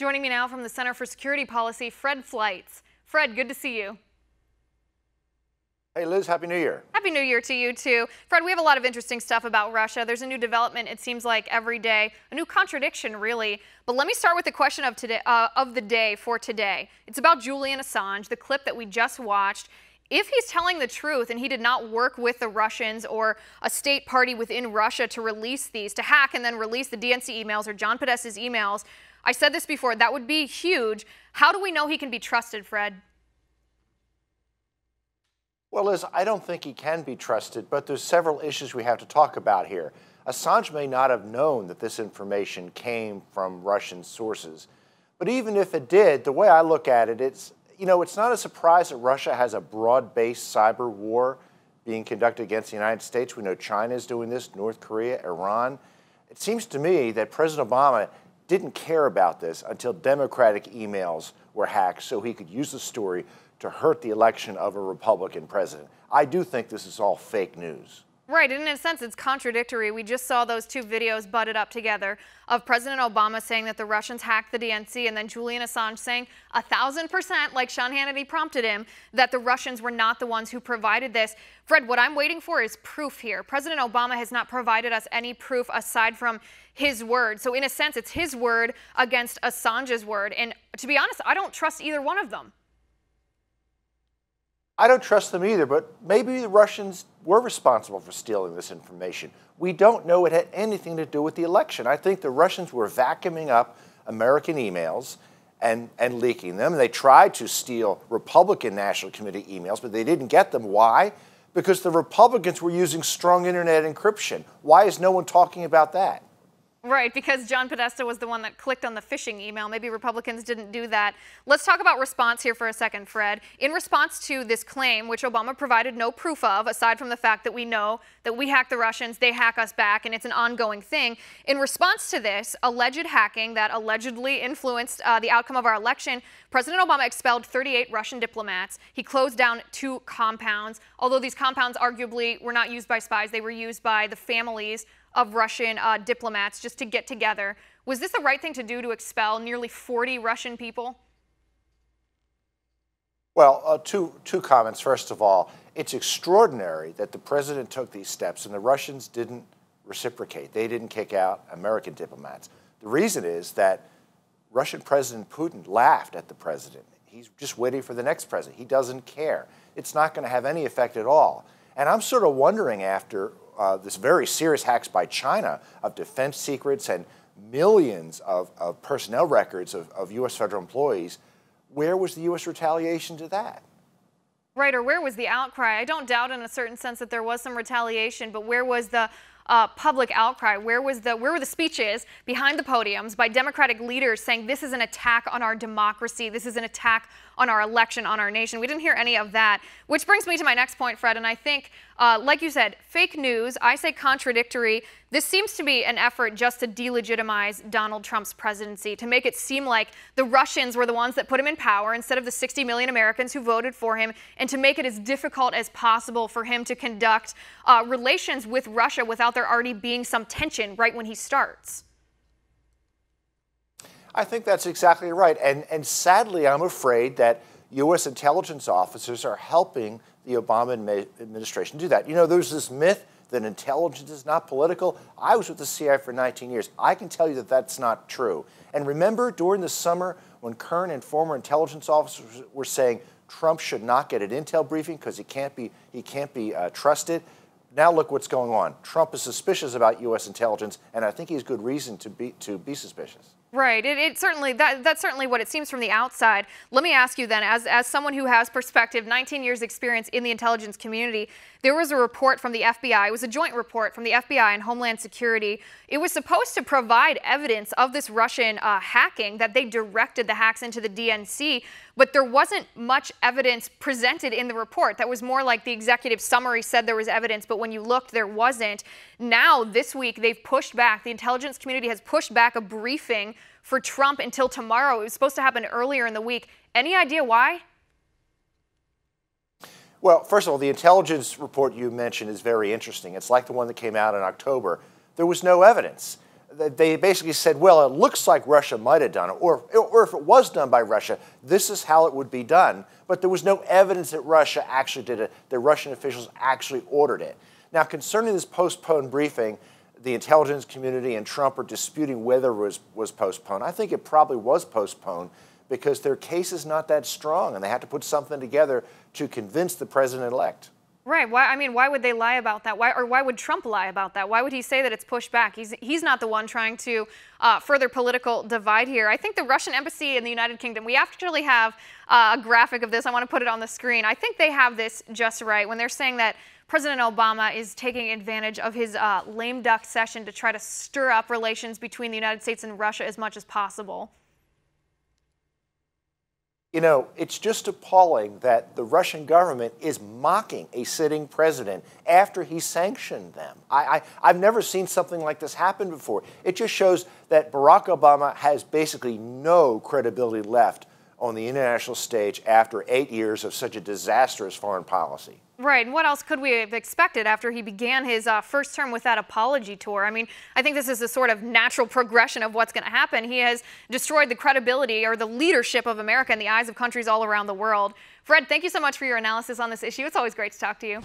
Joining me now from the Center for Security Policy, Fred Fleitz. Fred, good to see you. Hey Liz, Happy New Year. Happy New Year to you too. Fred, we have a lot of interesting stuff about Russia. There's a new development, it seems like, every day, a new contradiction really. But let me start with the question of today, of the day for today. It's about Julian Assange, the clip that we just watched. If he's telling the truth and he did not work with the Russians or a state party within Russia to release these, to hack and then release the DNC emails or John Podesta's emails, I said this before, that would be huge. How do we know he can be trusted, Fred? Well, Liz, I don't think he can be trusted, but there's several issues we have to talk about here. Assange may not have known that this information came from Russian sources. But even if it did, the way I look at it, it's not a surprise that Russia has a broad-based cyber war being conducted against the United States. We know China is doing this, North Korea, Iran. It seems to me that President Obama didn't care about this until Democratic emails were hacked so he could use the story to hurt the election of a Republican president. I do think this is all fake news. Right, and in a sense, it's contradictory. We just saw those two videos butted up together of President Obama saying that the Russians hacked the DNC and then Julian Assange saying 1,000%, like Sean Hannity prompted him, that the Russians were not the ones who provided this. Fred, what I'm waiting for is proof here. President Obama has not provided us any proof aside from his word. So in a sense, it's his word against Assange's word. And to be honest, I don't trust either one of them. I don't trust them either, but maybe the Russians were responsible for stealing this information. We don't know it had anything to do with the election. I think the Russians were vacuuming up American emails and leaking them. They tried to steal Republican National Committee emails, but they didn't get them. Why? Because the Republicans were using strong internet encryption. Why is no one talking about that? Right, because John Podesta was the one that clicked on the phishing email. Maybe Republicans didn't do that. Let's talk about response here for a second, Fred. In response to this claim, which Obama provided no proof of, aside from the fact that we know that we hack the Russians, they hack us back, and it's an ongoing thing. In response to this alleged hacking that allegedly influenced the outcome of our election, President Obama expelled 38 Russian diplomats. He closed down 2 compounds. Although these compounds arguably were not used by spies, they were used by the families of Russian diplomats just to get together. Was this the right thing to do to expel nearly 40 Russian people? Well, two comments. First of all, it's extraordinary that the president took these steps and the Russians didn't reciprocate. They didn't kick out American diplomats. The reason is that Russian President Putin laughed at the president. He's just waiting for the next president. He doesn't care. It's not going to have any effect at all. And I'm sort of wondering, after this very serious hacks by China of defense secrets and millions of personnel records of U.S. federal employees, where was the U.S. retaliation to that? Right, or where was the outcry? I don't doubt in a certain sense that there was some retaliation, but where was the public outcry? Where were the speeches behind the podiums by Democratic leaders saying this is an attack on our democracy, this is an attack on our election, on our nation? We didn't hear any of that, which brings me to my next point, Fred, and I think, like you said, fake news, I say contradictory. This seems to be an effort just to delegitimize Donald Trump's presidency, to make it seem like the Russians were the ones that put him in power instead of the 60 million Americans who voted for him, and to make it as difficult as possible for him to conduct relations with Russia without there already being some tension right when he starts. I think that's exactly right. And sadly, I'm afraid that U.S. intelligence officers are helping the Obama administration do that. You know, there's this myth that intelligence is not political. I was with the CIA for 19 years. I can tell you that that's not true. And remember during the summer when current and former intelligence officers were saying Trump should not get an intel briefing because he can't be trusted? Now look what's going on. Trump is suspicious about U.S. intelligence, and I think he has good reason to be suspicious. Right. That's certainly what it seems from the outside. Let me ask you then, as someone who has perspective, 19 years experience in the intelligence community, there was a report from the FBI. It was a joint report from the FBI and Homeland Security. It was supposed to provide evidence of this Russian hacking, that they directed the hacks into the DNC, but there wasn't much evidence presented in the report. That was more like the executive summary said there was evidence, but when you looked, there wasn't. Now, this week, they've pushed back. The intelligence community has pushed back a briefing for Trump until tomorrow. It was supposed to happen earlier in the week. Any idea why? Well, first of all, the intelligence report you mentioned is very interesting. It's like the one that came out in October. There was no evidence. they basically said, well, it looks like Russia might have done it, or if it was done by Russia, this is how it would be done. But there was no evidence that Russia actually did it, that Russian officials actually ordered it. Now, concerning this postponed briefing, the intelligence community and Trump are disputing whether it was postponed. I think it probably was postponed because their case is not that strong, and they have to put something together to convince the president-elect. Right. Why would they lie about that? Why would Trump lie about that? Why would he say that it's pushed back? He's not the one trying to further political divide here. I think the Russian embassy in the United Kingdom, we actually have a graphic of this. I want to put it on the screen. I think they have this just right when they're saying that President Obama is taking advantage of his lame duck session to try to stir up relations between the United States and Russia as much as possible. You know, it's just appalling that the Russian government is mocking a sitting president after he sanctioned them. I've never seen something like this happen before. It just shows that Barack Obama has basically no credibility left on the international stage after 8 years of such a disastrous foreign policy. Right, and what else could we have expected after he began his first term with that apology tour? I mean, I think this is a sort of natural progression of what's going to happen. He has destroyed the credibility or the leadership of America in the eyes of countries all around the world. Fred, thank you so much for your analysis on this issue. It's always great to talk to you.